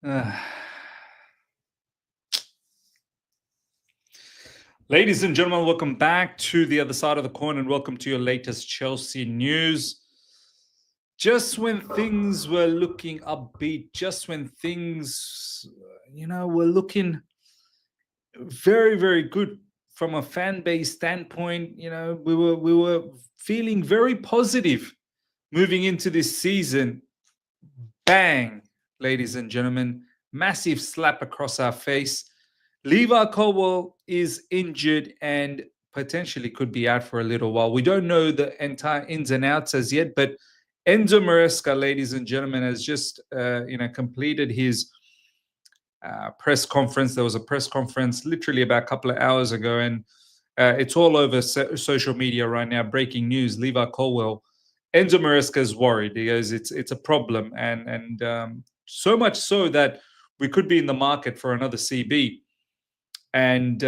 Uh, Ladies and gentlemen, welcome back to the other side of the coin and welcome to your latest Chelsea news. Just when things were looking upbeat, just when things, were looking very, very good from a fan base standpoint, we were feeling very positive moving into this season. Bang, ladies and gentlemen, massive slap across our face. Levi Colwill is injured and potentially could be out for a little while. We don't know the entire ins and outs as yet, but Enzo Maresca, ladies and gentlemen, has just completed his press conference. There was a press conference literally about a couple of hours ago, and it's all over social media right now. Breaking news: Levi Colwill, Enzo Maresca is worried. He goes, "It's a problem," and so much so that we could be in the market for another CB. And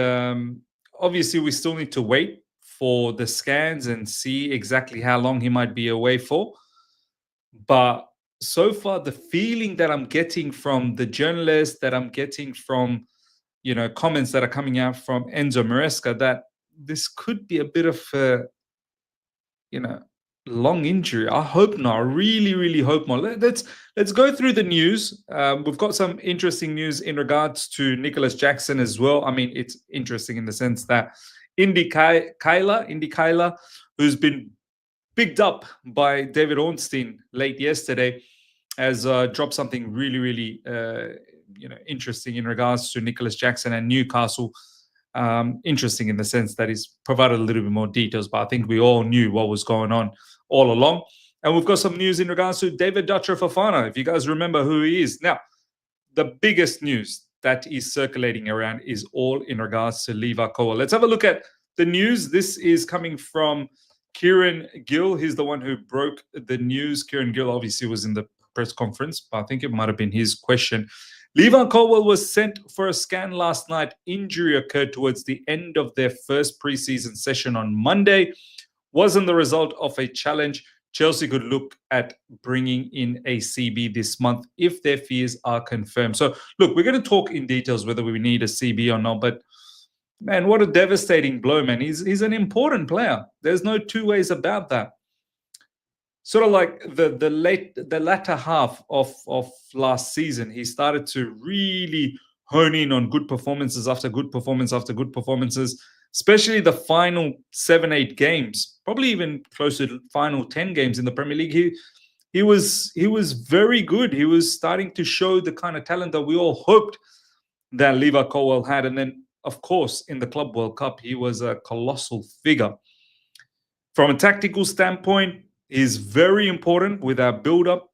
obviously, we still need to wait for the scans and see exactly how long he might be away for. But so far, the feeling that I'm getting from the journalists, that I'm getting from, comments that are coming out from Enzo Maresca, that this could be a bit of a, you know, long injury. I hope not. I really, really hope not. Let's go through the news. We've got some interesting news in regards to Nicolas Jackson as well. I mean, it's interesting in the sense that Indy Kyla, who's been picked up by David Ornstein late yesterday, has dropped something really, really, interesting in regards to Nicolas Jackson and Newcastle. Interesting in the sense that he's provided a little bit more details, but I think we all knew what was going on all along. And we've got some news in regards to David Datro Fofana, if you guys remember who he is. Now, the biggest news that is circulating around is all in regards to Levi Colwill. Let's have a look at the news. This is coming from Kieran Gill. He's the one who broke the news. Kieran Gill obviously was in the press conference, but I think it might have been his question. Levi Colwill was sent for a scan last night. Injury occurred towards the end of their first preseason session on Monday. Wasn't the result of a challenge. Chelsea could look at bringing in a CB this month if their fears are confirmed. So, look, we're going to talk in details whether we need a CB or not. But, man, what a devastating blow, man. He's an important player. There's no two ways about that. Sort of like the latter half of last season, he started to really hone in on good performances after good performance after good performances, especially the final 7-8 games, probably even closer to final 10 games in the Premier League. He was very good. He was starting to show the kind of talent that we all hoped that Levi Colwill had. And then, of course, in the Club World Cup, he was a colossal figure. From a tactical standpoint, he's very important with our build-up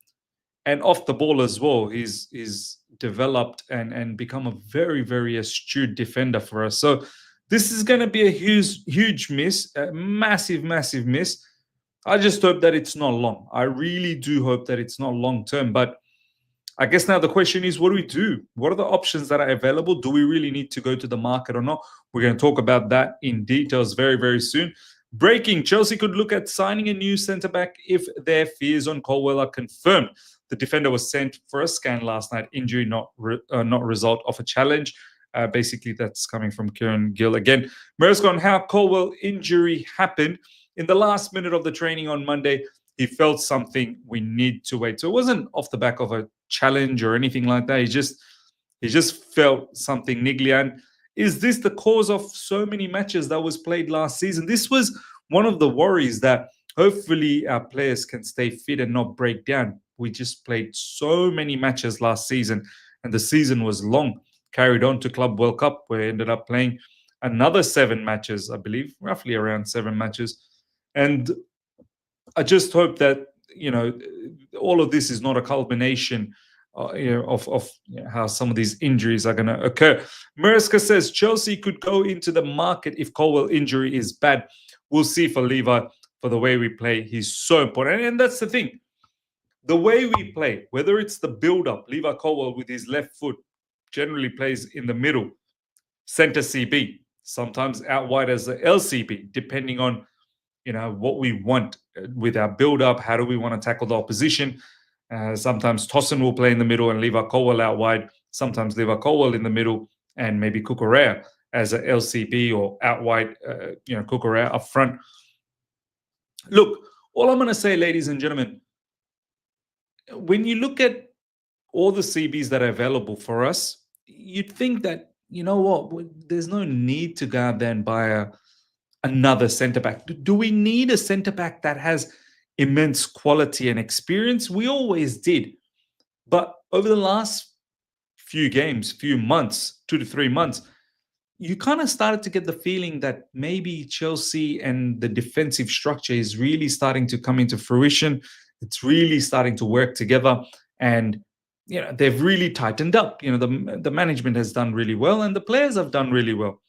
and off the ball as well. He's developed and become a very, very astute defender for us. So this is going to be a huge miss, a massive, massive miss. I just hope that it's not long. I really do hope that it's not long-term. But I guess now the question is, what do we do? What are the options that are available? Do we really need to go to the market or not? We're going to talk about that in details very, very soon. Breaking: Chelsea could look at signing a new centre-back if their fears on Colwill are confirmed. The defender was sent for a scan last night. Injury not result of a challenge. Basically, that's coming from Kieran Gill again. Maresca on how Colwill injury happened. In the last minute of the training on Monday, he felt something. We need to wait. So it wasn't off the back of a challenge or anything like that. He just felt something niggly. And is this the cause of so many matches that was played last season? This was one of the worries, that hopefully our players can stay fit and not break down. We just played so many matches last season, and the season was long. Carried on to Club World Cup, where we ended up playing another 7 matches, I believe, roughly around 7 matches. And I just hope that, all of this is not a culmination of how some of these injuries are going to occur. Maresca says Chelsea could go into the market if Colwill injury is bad. We'll see for Levi. For the way we play, he's so important. And that's the thing. The way we play, whether it's the build-up, Levi Colwill with his left foot generally plays in the middle, centre CB, sometimes out wide as the LCB, depending on what we want with our build-up. How do we want to tackle the opposition? Sometimes Tosin will play in the middle and Levi Colwill out wide. Sometimes Levi Colwill in the middle and maybe Cucurella as a LCB or out wide, Cucurella up front. Look, all I'm going to say, ladies and gentlemen, when you look at all the CBs that are available for us, you'd think that, you know what, there's no need to go out there and buy another centre back. Do we need a centre back that has immense quality and experience? We always did. But over the last few games, few months, 2 to 3 months, you kind of started to get the feeling that maybe Chelsea and the defensive structure is really starting to come into fruition. It's really starting to work together. And, they've really tightened up. The management has done really well and the players have done really well.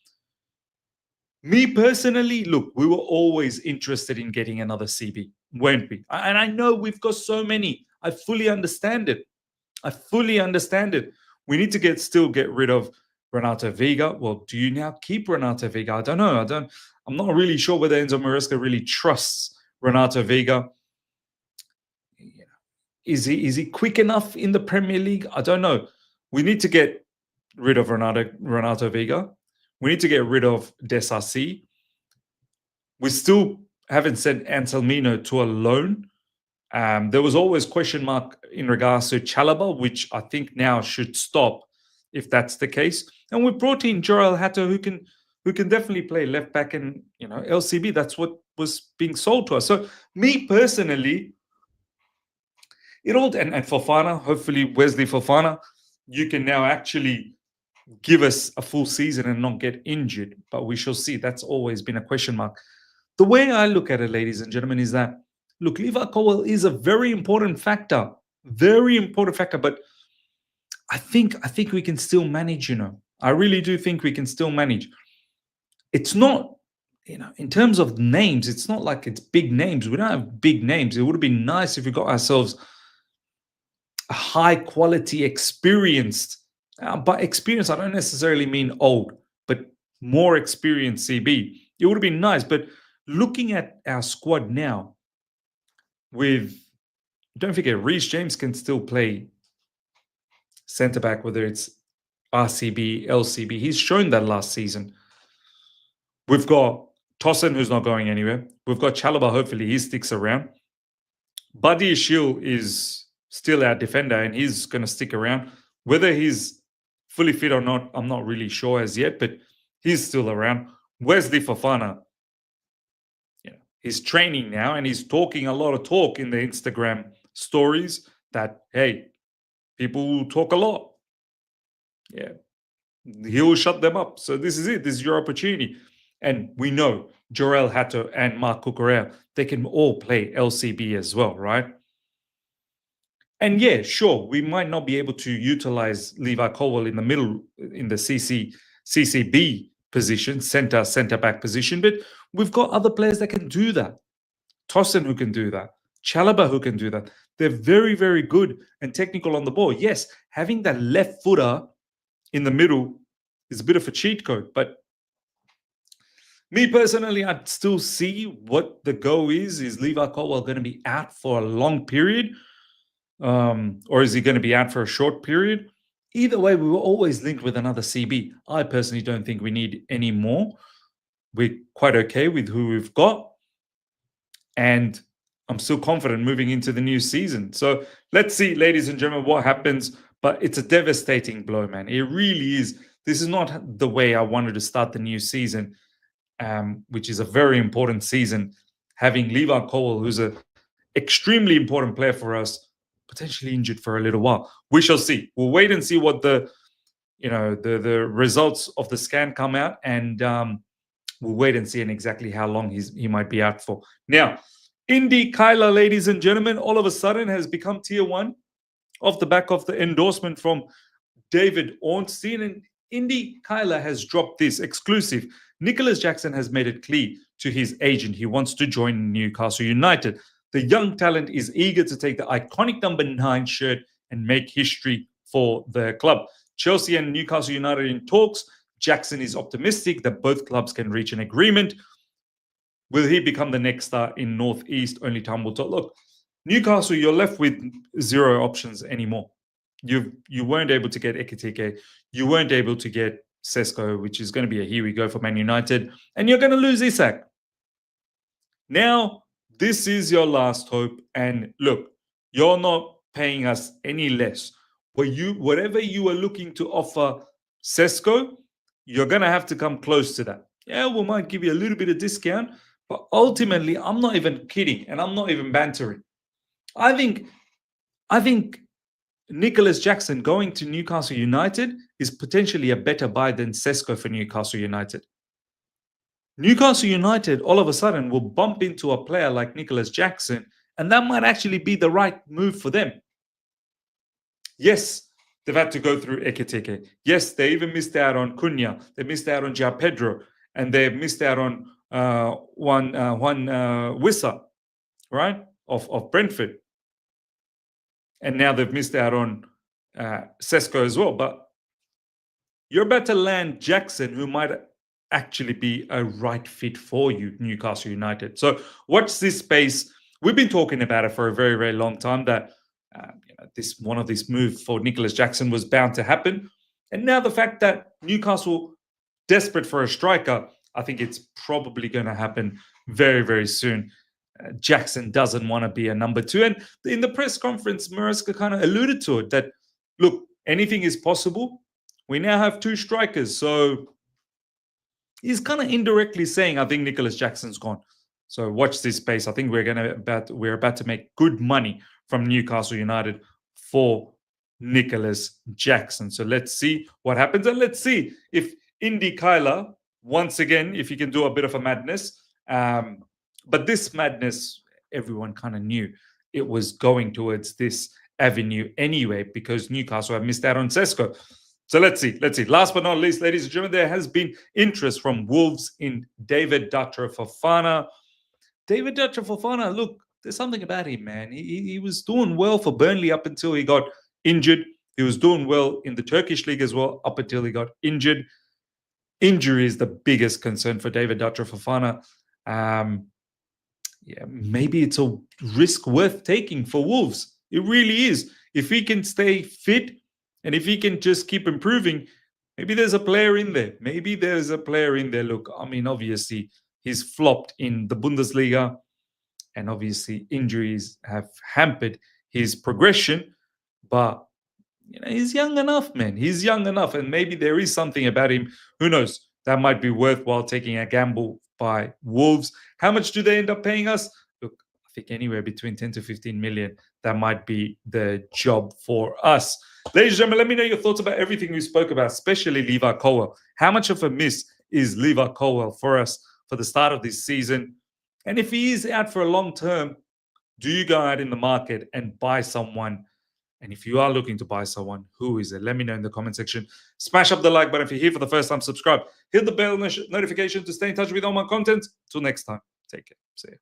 Me personally, look, we were always interested in getting another CB, weren't we? And I know we've got so many. I fully understand it. We need to still get rid of Renato Vega. Well, do you now keep Renato Vega? I don't know. I'm not really sure whether Enzo Maresca really trusts Renato Vega. Is he quick enough in the Premier League? I don't know. We need to get rid of Renato Vega. We need to get rid of Desarci. We still haven't sent Anselmino to a loan. There was always question mark in regards to Chalobah, which I think now should stop if that's the case. And we brought in Jorel Hato, who can definitely play left back and LCB. That's what was being sold to us. So me personally, and Fofana, hopefully Wesley Fofana, you can now actually give us a full season and not get injured. But we shall see. That's always been a question mark. The way I look at it, ladies and gentlemen, is that, look, Levi Colwill is a very important factor. But I think we can still manage, I really do think we can still manage. It's not, in terms of names, it's not like it's big names. We don't have big names. It would have been nice if we got ourselves a high quality, experienced, by experience, I don't necessarily mean old, but more experienced CB. It would have been nice. But looking at our squad now, don't forget, Reece James can still play centre back, whether it's RCB, LCB. He's shown that last season. We've got Tosin, who's not going anywhere. We've got Chalobah, hopefully he sticks around. Buddy Ashil is still our defender and he's going to stick around. Whether he's fully fit or not, I'm not really sure as yet, but he's still around. Wesley Fofana, he's training now and he's talking a lot of talk in the Instagram stories that, hey, people talk a lot. Yeah, he will shut them up. So this is it. This is your opportunity. And we know Jorel Hato and Marc Cucurella, they can all play LCB as well, right? And yeah, sure, we might not be able to utilize Levi Colwill in the middle, in the CCB position, centre back position, but we've got other players that can do that. Tosin, who can do that. Chalobah, who can do that. They're very, very good and technical on the ball. Yes, having that left footer in the middle is a bit of a cheat code, but me personally, I'd still see what the go is. Is Levi Colwill going to be out for a long period? Or is he going to be out for a short period? Either way, we were always linked with another CB. I personally don't think we need any more. We're quite okay with who we've got. And I'm still confident moving into the new season. So let's see, ladies and gentlemen, what happens. But it's a devastating blow, man. It really is. This is not the way I wanted to start the new season, which is a very important season. Having Levi Colwill, who's an extremely important player for us, potentially injured for a little while. We shall see. We'll wait and see what the results of the scan come out, and we'll wait and see exactly how long he might be out for. Now, Indy Kyler, ladies and gentlemen, all of a sudden has become tier 1 off the back of the endorsement from David Ornstein, and Indy Kyler has dropped this exclusive. Nicolas Jackson has made it clear to his agent he wants to join Newcastle United. The young talent is eager to take the iconic number 9 shirt and make history for the club. Chelsea and Newcastle United in talks. Jackson is optimistic that both clubs can reach an agreement. Will he become the next star in Northeast? Only time will tell. Look, Newcastle, you're left with zero options anymore. You weren't able to get Ekitike. You weren't able to get Sesko, which is going to be a here we go for Man United. And you're going to lose Isak. Now, this is your last hope. And look, you're not paying us any less. Whatever you are looking to offer Sesko, you're going to have to come close to that. Yeah, we might give you a little bit of discount, but ultimately, I'm not even kidding and I'm not even bantering. I think Nicolas Jackson going to Newcastle United is potentially a better buy than Sesko for Newcastle United. Newcastle United all of a sudden will bump into a player like Nicolas Jackson, and that might actually be the right move for them. Yes, they've had to go through Ekitike. Yes, they even missed out on Cunha. They missed out on João Pedro, and they missed out on Juan Wissa, right, of Brentford. And now they've missed out on Sesko as well. But you're about to land Jackson, who might actually be a right fit for you, Newcastle United. So watch this space. We've been talking about it for a very, very long time that one of these moves for Nicolas Jackson was bound to happen. And now the fact that Newcastle desperate for a striker, I think it's probably going to happen very, very soon. Jackson doesn't want to be a number two. And in the press conference, Maresca kind of alluded to it that, look, anything is possible. We now have two strikers. So he's kind of indirectly saying, I think Nicolas Jackson's gone. So watch this space. I think we're about to make good money from Newcastle United for Nicolas Jackson. So let's see what happens. And let's see if Indy Kyler, once again, if he can do a bit of a madness. But this madness, everyone kind of knew it was going towards this avenue anyway, because Newcastle have missed out on Sesko. So let's see. Last but not least, ladies and gentlemen, there has been interest from Wolves in David Datro Fofana. David Datro Fofana, look, there's something about him, man. He was doing well for Burnley up until he got injured. He was doing well in the Turkish league as well up until he got injured. Injury is the biggest concern for David Datro Fofana. Maybe it's a risk worth taking for Wolves. It really is. If he can stay fit and if he can just keep improving, maybe there's a player in there. Look, I mean, obviously, he's flopped in the Bundesliga, and obviously injuries have hampered his progression. But he's young enough, man. He's young enough, and maybe there is something about him. Who knows? That might be worthwhile taking a gamble by Wolves. How much do they end up paying us? Look, I think anywhere between 10 to 15 million. That might be the job for us. Ladies and gentlemen, let me know your thoughts about everything we spoke about, especially Levi Colwill. How much of a miss is Levi Colwill for us for the start of this season? And if he is out for a long term, do you go out in the market and buy someone? And if you are looking to buy someone, who is it? Let me know in the comment section. Smash up the like button if you're here for the first time. Subscribe. Hit the bell notification to stay in touch with all my content. Till next time. Take care. See you.